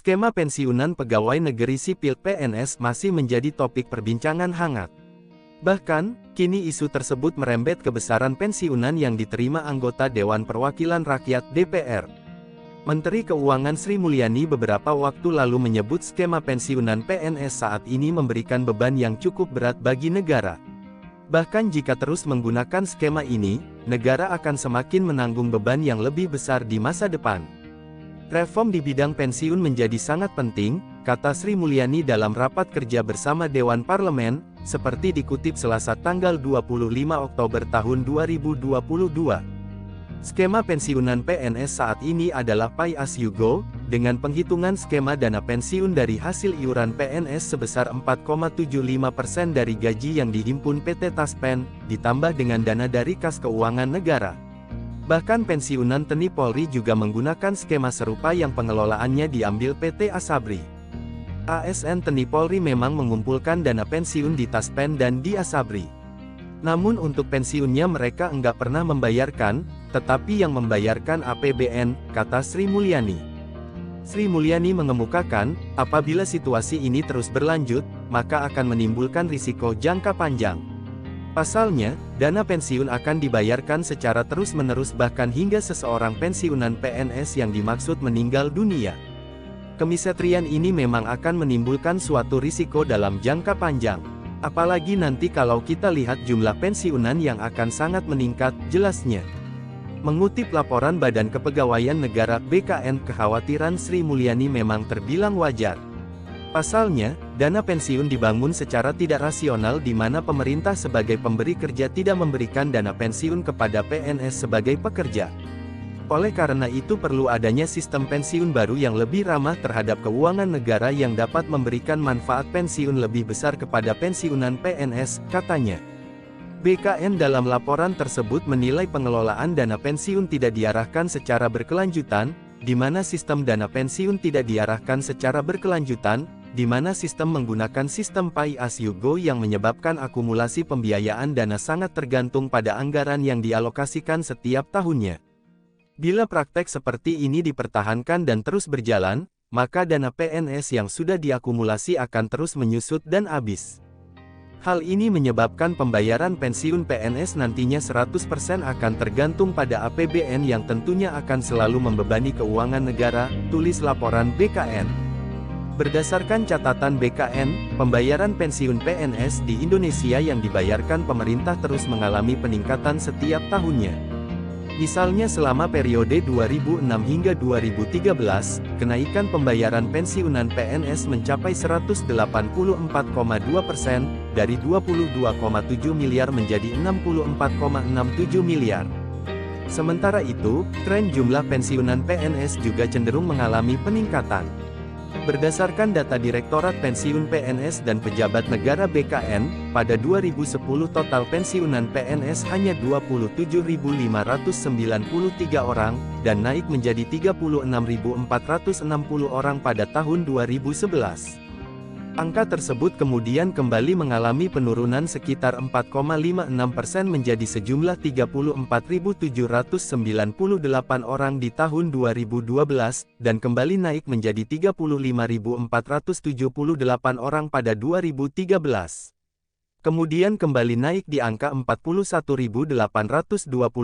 Skema pensiunan pegawai negeri sipil (PNS) masih menjadi topik perbincangan hangat. Bahkan, kini isu tersebut merembet ke besaran pensiunan yang diterima anggota Dewan Perwakilan Rakyat (DPR). Menteri Keuangan Sri Mulyani beberapa waktu lalu menyebut skema pensiunan PNS saat ini memberikan beban yang cukup berat bagi negara. Bahkan jika terus menggunakan skema ini, negara akan semakin menanggung beban yang lebih besar di masa depan. Reform di bidang pensiun menjadi sangat penting, kata Sri Mulyani dalam rapat kerja bersama Dewan Parlemen, seperti dikutip Selasa tanggal 25 Oktober tahun 2022. Skema pensiunan PNS saat ini adalah Pay As You Go, dengan penghitungan skema dana pensiun dari hasil iuran PNS sebesar 4,75% dari gaji yang dihimpun PT Taspen, ditambah dengan dana dari kas keuangan negara. Bahkan pensiunan TNI Polri juga menggunakan skema serupa yang pengelolaannya diambil PT Asabri. ASN TNI Polri memang mengumpulkan dana pensiun di Taspen dan di Asabri. Namun untuk pensiunnya mereka enggak pernah membayarkan, tetapi yang membayarkan APBN, kata Sri Mulyani. Sri Mulyani mengemukakan, apabila situasi ini terus berlanjut, maka akan menimbulkan risiko jangka panjang. Pasalnya, dana pensiun akan dibayarkan secara terus-menerus bahkan hingga seseorang pensiunan PNS yang dimaksud meninggal dunia. Kemisetrian ini memang akan menimbulkan suatu risiko dalam jangka panjang. Apalagi nanti kalau kita lihat jumlah pensiunan yang akan sangat meningkat, jelasnya. Mengutip laporan Badan Kepegawaian Negara (BKN), kekhawatiran Sri Mulyani memang terbilang wajar. Pasalnya, dana pensiun dibangun secara tidak rasional di mana pemerintah sebagai pemberi kerja tidak memberikan dana pensiun kepada PNS sebagai pekerja. Oleh karena itu perlu adanya sistem pensiun baru yang lebih ramah terhadap keuangan negara yang dapat memberikan manfaat pensiun lebih besar kepada pensiunan PNS, katanya. BKN dalam laporan tersebut menilai pengelolaan dana pensiun tidak diarahkan secara berkelanjutan, di mana sistem dana pensiun tidak diarahkan secara berkelanjutan, di mana sistem menggunakan sistem Pay As You Go yang menyebabkan akumulasi pembiayaan dana sangat tergantung pada anggaran yang dialokasikan setiap tahunnya. Bila praktek seperti ini dipertahankan dan terus berjalan, maka dana PNS yang sudah diakumulasi akan terus menyusut dan habis. Hal ini menyebabkan pembayaran pensiun PNS nantinya 100% akan tergantung pada APBN yang tentunya akan selalu membebani keuangan negara, tulis laporan BKN. Berdasarkan catatan BKN, pembayaran pensiun PNS di Indonesia yang dibayarkan pemerintah terus mengalami peningkatan setiap tahunnya. Misalnya selama periode 2006 hingga 2013, kenaikan pembayaran pensiunan PNS mencapai 184,2%, dari 22,7 miliar menjadi 64,67 miliar. Sementara itu, tren jumlah pensiunan PNS juga cenderung mengalami peningkatan. Berdasarkan data Direktorat Pensiun PNS dan Pejabat Negara BKN, pada 2010 total pensiunan PNS hanya 27.593 orang, dan naik menjadi 36.460 orang pada tahun 2011. Angka tersebut kemudian kembali mengalami penurunan sekitar 4,56% menjadi sejumlah 34.798 orang di tahun 2012, dan kembali naik menjadi 35.478 orang pada 2013. Kemudian kembali naik di angka 41.820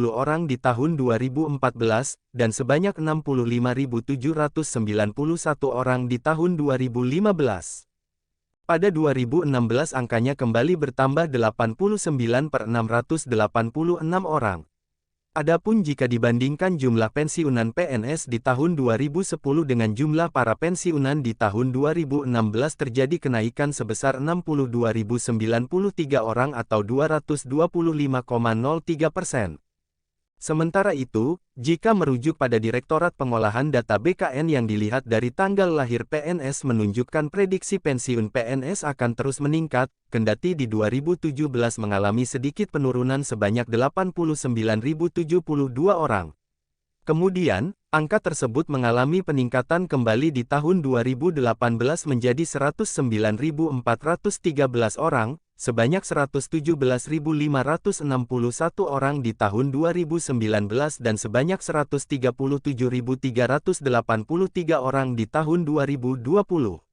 orang di tahun 2014, dan sebanyak 65.791 orang di tahun 2015. Pada 2016 angkanya kembali bertambah 89/686 orang. Adapun jika dibandingkan jumlah pensiunan PNS di tahun 2010 dengan jumlah para pensiunan di tahun 2016 terjadi kenaikan sebesar 62.093 orang atau 225,03%. Sementara itu, jika merujuk pada Direktorat Pengolahan Data BKN yang dilihat dari tanggal lahir PNS menunjukkan prediksi pensiun PNS akan terus meningkat, kendati di 2017 mengalami sedikit penurunan sebanyak 89.072 orang. Kemudian, angka tersebut mengalami peningkatan kembali di tahun 2018 menjadi 109.413 orang, sebanyak 117.561 orang di tahun 2019 dan sebanyak 137.383 orang di tahun 2020.